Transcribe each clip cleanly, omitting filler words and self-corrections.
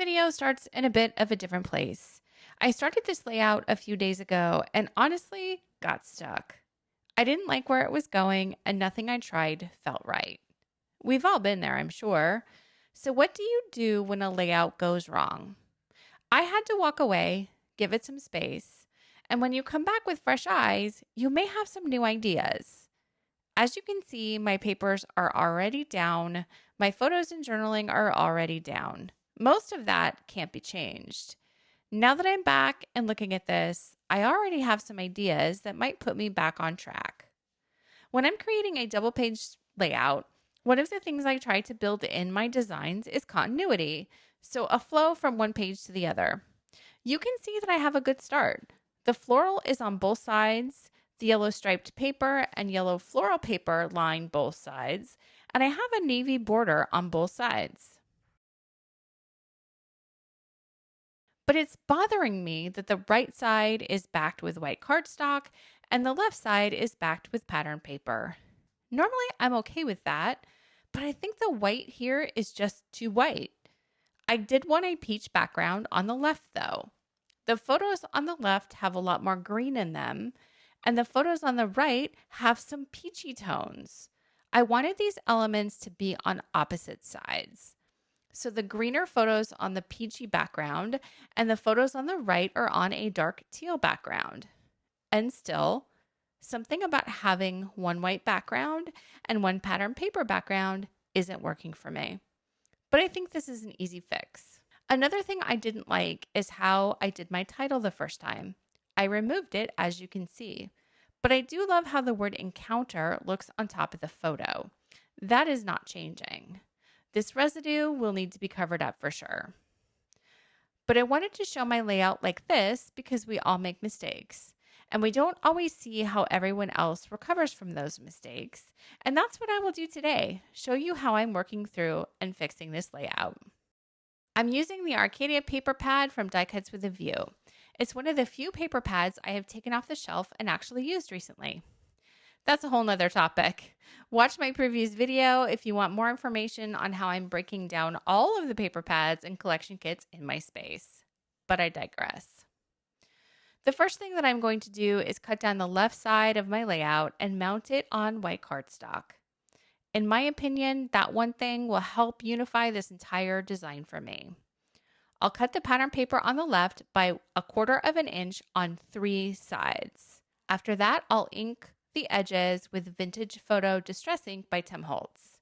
video starts in a bit of a different place. I started this layout a few days ago and honestly got stuck. I didn't like where it was going and nothing I tried felt right. We've all been there, I'm sure. So, what do you do when a layout goes wrong? I had to walk away, give it some space, and when you come back with fresh eyes, you may have some new ideas. As you can see, my papers are already down. My photos and journaling are already down. Most of that can't be changed. Now that I'm back and looking at this, I already have some ideas that might put me back on track. When I'm creating a double page layout, one of the things I try to build in my designs is continuity, so a flow from one page to the other. You can see that I have a good start. The floral is on both sides, the yellow striped paper and yellow floral paper line both sides, and I have a navy border on both sides. But it's bothering me that the right side is backed with white cardstock and the left side is backed with pattern paper. Normally, I'm okay with that, but I think the white here is just too white. I did want a peach background on the left, though. The photos on the left have a lot more green in them, and the photos on the right have some peachy tones. I wanted these elements to be on opposite sides. So the greener photos on the peachy background and the photos on the right are on a dark teal background. And still, something about having one white background and one pattern paper background isn't working for me. But I think this is an easy fix. Another thing I didn't like is how I did my title the first time. I removed it, as you can see. But I do love how the word encounter looks on top of the photo. That is not changing. This residue will need to be covered up for sure. But I wanted to show my layout like this because we all make mistakes. And we don't always see how everyone else recovers from those mistakes. And that's what I will do today, show you how I'm working through and fixing this layout. I'm using the Arcadia paper pad from Die Cuts with a View. It's one of the few paper pads I have taken off the shelf and actually used recently. That's a whole nother topic. Watch my previous video if you want more information on how I'm breaking down all of the paper pads and collection kits in my space. But I digress. The first thing that I'm going to do is cut down the left side of my layout and mount it on white cardstock. In my opinion, that one thing will help unify this entire design for me. I'll cut the pattern paper on the left by 1/4 of an inch on 3 sides. After that, I'll ink the edges with Vintage Photo Distress Ink by Tim Holtz.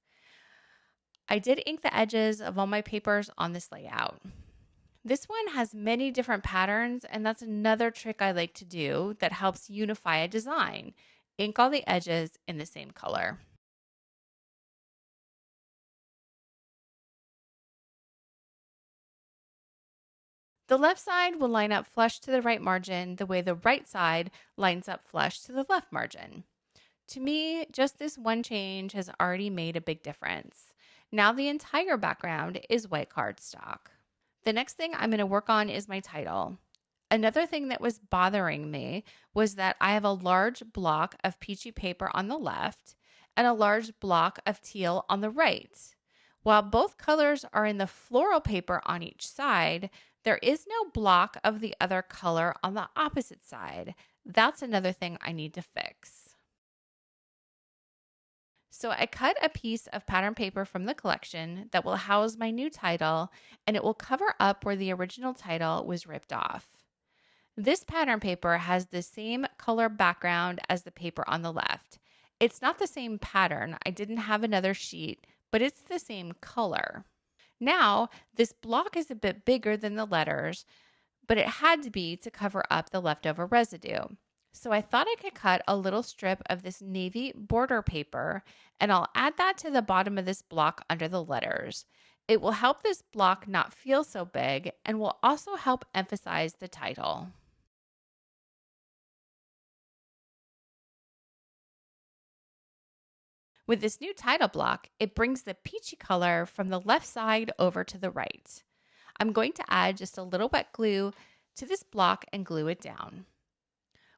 I did ink the edges of all my papers on this layout. This one has many different patterns, and that's another trick I like to do that helps unify a design. Ink all the edges in the same color. The left side will line up flush to the right margin the way the right side lines up flush to the left margin. To me, just this one change has already made a big difference. Now the entire background is white cardstock. The next thing I'm going to work on is my title. Another thing that was bothering me was that I have a large block of peachy paper on the left and a large block of teal on the right. While both colors are in the floral paper on each side, there is no block of the other color on the opposite side. That's another thing I need to fix. So I cut a piece of pattern paper from the collection that will house my new title, and it will cover up where the original title was ripped off. This pattern paper has the same color background as the paper on the left. It's not the same pattern. I didn't have another sheet, but it's the same color. Now, this block is a bit bigger than the letters, but it had to be to cover up the leftover residue. So I thought I could cut a little strip of this navy border paper, and I'll add that to the bottom of this block under the letters. It will help this block not feel so big and will also help emphasize the title. With this new title block, it brings the peachy color from the left side over to the right. I'm going to add just a little wet glue to this block and glue it down.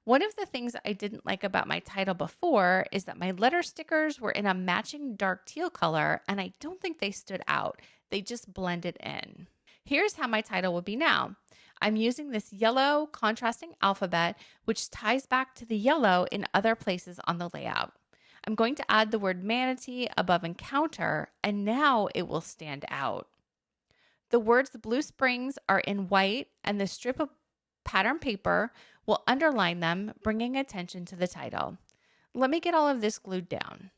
One of the things I didn't like about my title before is that my letter stickers were in a matching dark teal color, and I don't think they stood out. They just blended in. Here's how my title will be now. I'm using this yellow contrasting alphabet, which ties back to the yellow in other places on the layout. I'm going to add the word manatee above encounter, and now it will stand out. The words Blue Springs are in white, and the strip of pattern paper will underline them, bringing attention to the title. Let me get all of this glued down.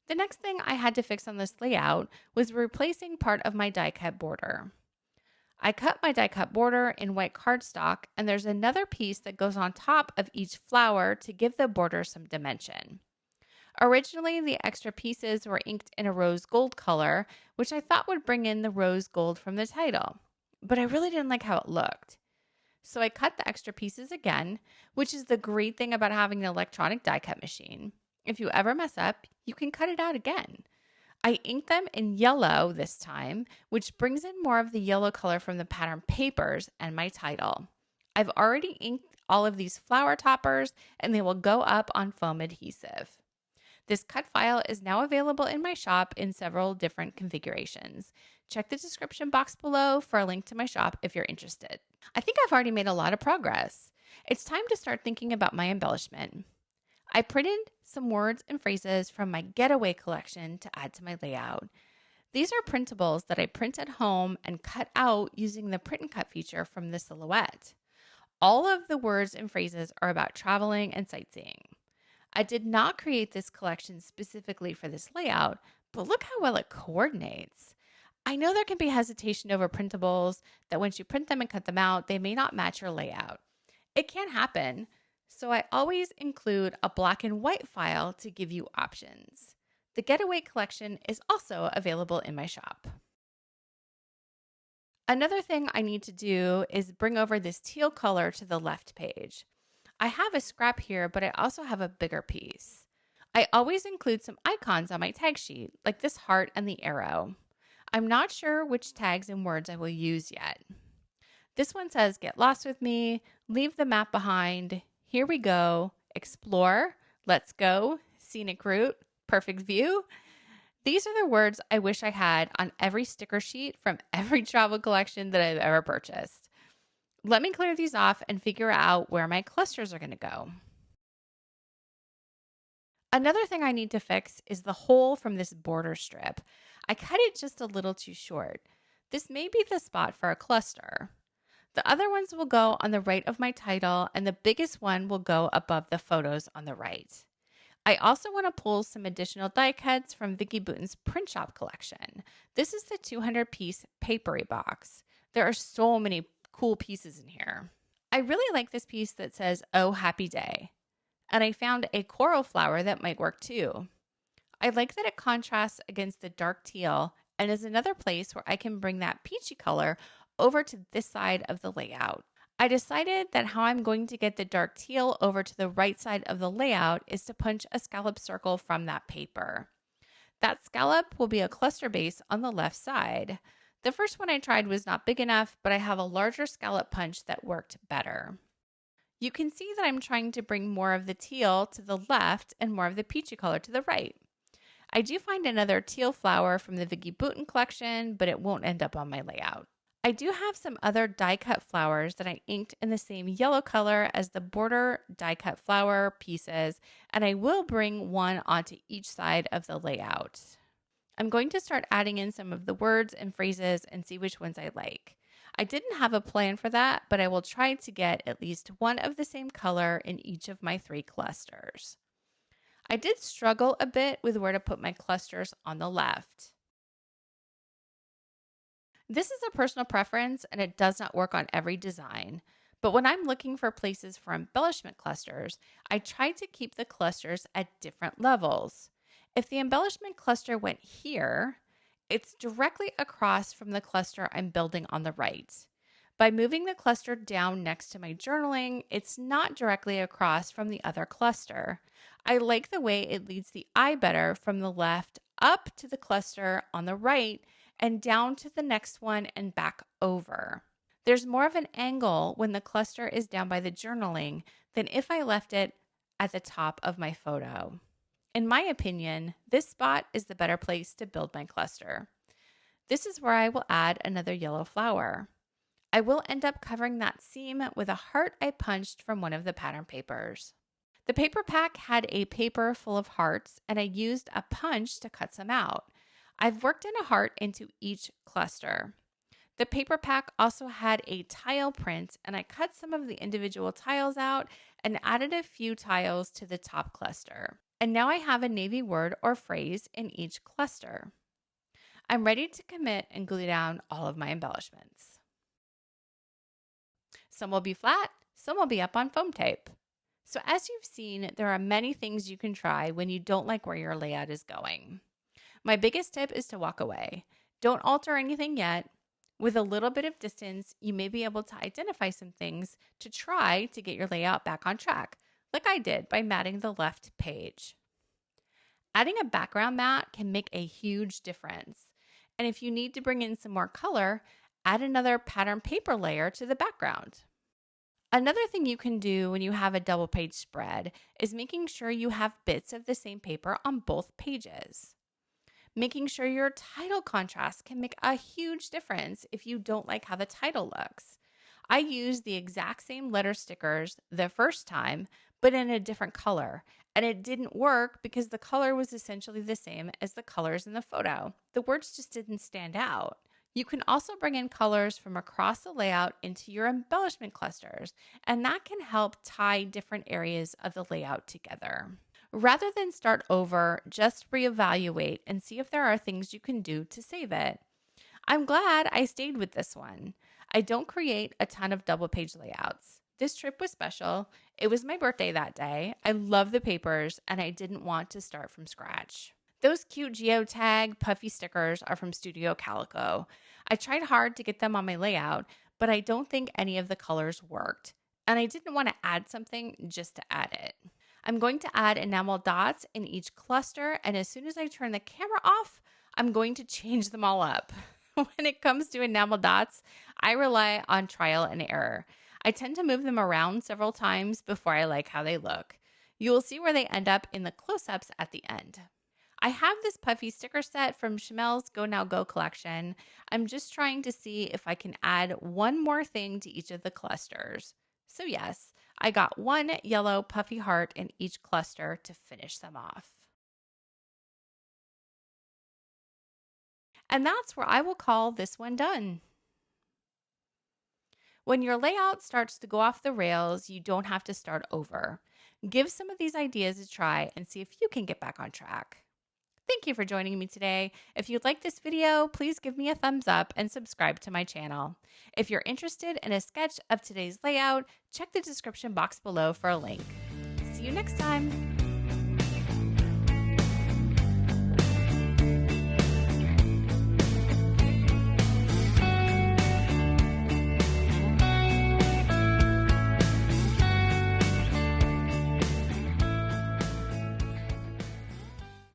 The next thing I had to fix on this layout was replacing part of my die cut border. I cut my die cut border in white cardstock, and there's another piece that goes on top of each flower to give the border some dimension. Originally, the extra pieces were inked in a rose gold color, which I thought would bring in the rose gold from the title, but I really didn't like how it looked. So I cut the extra pieces again, which is the great thing about having an electronic die cut machine. If you ever mess up, you can cut it out again. I inked them in yellow this time, which brings in more of the yellow color from the pattern papers and my title. I've already inked all of these flower toppers, and they will go up on foam adhesive. This cut file is now available in my shop in several different configurations. Check the description box below for a link to my shop if you're interested. I think I've already made a lot of progress. It's time to start thinking about my embellishment. I printed some words and phrases from my Getaway collection to add to my layout. These are printables that I print at home and cut out using the print and cut feature from the Silhouette. All of the words and phrases are about traveling and sightseeing. I did not create this collection specifically for this layout, but look how well it coordinates. I know there can be hesitation over printables, that once you print them and cut them out, they may not match your layout. It can happen, so I always include a black and white file to give you options. The Getaway collection is also available in my shop. Another thing I need to do is bring over this teal color to the left page. I have a scrap here, but I also have a bigger piece. I always include some icons on my tag sheet, like this heart and the arrow. I'm not sure which tags and words I will use yet. This one says, get lost with me, leave the map behind, here we go, explore, let's go, scenic route, perfect view. These are the words I wish I had on every sticker sheet from every travel collection that I've ever purchased. Let me clear these off and figure out where my clusters are going to go. Another thing I need to fix is the hole from this border strip. I cut it just a little too short. This may be the spot for a cluster. The other ones will go on the right of my title, and the biggest one will go above the photos on the right. I also want to pull some additional die cuts from Vicki Boutin's print shop collection. This is the 200-piece papery box. There are so many cool pieces in here. I really like this piece that says, "Oh, happy day." And I found a coral flower that might work too. I like that it contrasts against the dark teal and is another place where I can bring that peachy color over to this side of the layout. I decided that how I'm going to get the dark teal over to the right side of the layout is to punch a scallop circle from that paper. That scallop will be a cluster base on the left side. The first one I tried was not big enough, but I have a larger scallop punch that worked better. You can see that I'm trying to bring more of the teal to the left and more of the peachy color to the right. I do find another teal flower from the Vicki Boutin collection, but it won't end up on my layout. I do have some other die cut flowers that I inked in the same yellow color as the border die cut flower pieces, and I will bring one onto each side of the layout. I'm going to start adding in some of the words and phrases and see which ones I like. I didn't have a plan for that, but I will try to get at least one of the same color in each of my 3 clusters. I did struggle a bit with where to put my clusters on the left. This is a personal preference and it does not work on every design. But when I'm looking for places for embellishment clusters, I try to keep the clusters at different levels. If the embellishment cluster went here, it's directly across from the cluster I'm building on the right. By moving the cluster down next to my journaling, it's not directly across from the other cluster. I like the way it leads the eye better from the left up to the cluster on the right and down to the next one and back over. There's more of an angle when the cluster is down by the journaling than if I left it at the top of my photo. In my opinion, this spot is the better place to build my cluster. This is where I will add another yellow flower. I will end up covering that seam with a heart I punched from one of the pattern papers. The paper pack had a paper full of hearts, and I used a punch to cut some out. I've worked in a heart into each cluster. The paper pack also had a tile print, and I cut some of the individual tiles out and added a few tiles to the top cluster. And now I have a navy word or phrase in each cluster. I'm ready to commit and glue down all of my embellishments. Some will be flat, some will be up on foam tape. So as you've seen, there are many things you can try when you don't like where your layout is going. My biggest tip is to walk away. Don't alter anything yet. With a little bit of distance, you may be able to identify some things to try to get your layout back on track, like I did by matting the left page. Adding a background mat can make a huge difference. And if you need to bring in some more color, add another pattern paper layer to the background. Another thing you can do when you have a double page spread is making sure you have bits of the same paper on both pages. Making sure your title contrast can make a huge difference if you don't like how the title looks. I used the exact same letter stickers the first time, but in a different color, and it didn't work because the color was essentially the same as the colors in the photo. The words just didn't stand out. You can also bring in colors from across the layout into your embellishment clusters, and that can help tie different areas of the layout together. Rather than start over, just reevaluate and see if there are things you can do to save it. I'm glad I stayed with this one. I don't create a ton of double page layouts. This trip was special. It was my birthday that day. I love the papers, and I didn't want to start from scratch. Those cute geotag puffy stickers are from Studio Calico. I tried hard to get them on my layout, but I don't think any of the colors worked. And I didn't want to add something just to add it. I'm going to add enamel dots in each cluster, and as soon as I turn the camera off, I'm going to change them all up. When it comes to enamel dots, I rely on trial and error. I tend to move them around several times before I like how they look. You will see where they end up in the close-ups at the end. I have this puffy sticker set from Chamel's Go Now Go collection. I'm just trying to see if I can add one more thing to each of the clusters. So yes, I got one yellow puffy heart in each cluster to finish them off. And that's where I will call this one done. When your layout starts to go off the rails, you don't have to start over. Give some of these ideas a try and see if you can get back on track. Thank you for joining me today. If you like this video, please give me a thumbs up and subscribe to my channel. If you're interested in a sketch of today's layout, check the description box below for a link. See you next time.